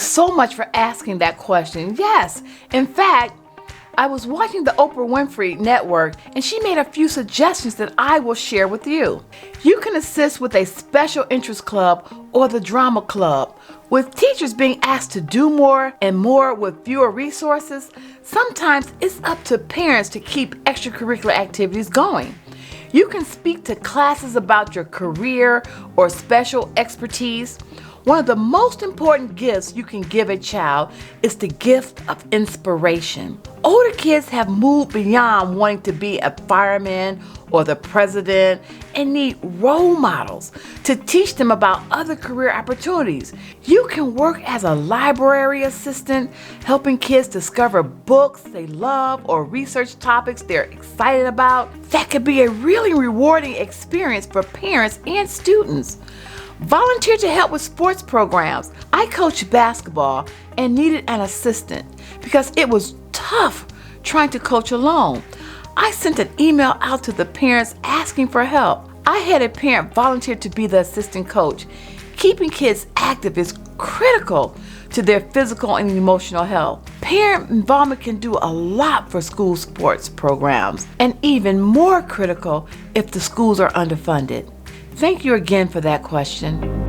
so much for asking that question. Yes, in fact, I was watching the Oprah Winfrey Network and she made a few suggestions that I will share with you. You can assist with a special interest club or the drama club. With teachers being asked to do more and more with fewer resources, sometimes it's up to parents to keep extracurricular activities going. You can speak to classes about your career or special expertise. One of the most important gifts you can give a child is the gift of inspiration. Older kids have moved beyond wanting to be a fireman or the president and need role models to teach them about other career opportunities. You can work as a library assistant, helping kids discover books they love or research topics they're excited about. That could be a really rewarding experience for parents and students. Volunteer to help with sports programs. I coached basketball and needed an assistant because it was tough trying to coach alone. I sent an email out to the parents asking for help. I had a parent volunteer to be the assistant coach. Keeping kids active is critical to their physical and emotional health. Parent involvement can do a lot for school sports programs, and even more critical if the schools are underfunded. Thank you again for that question.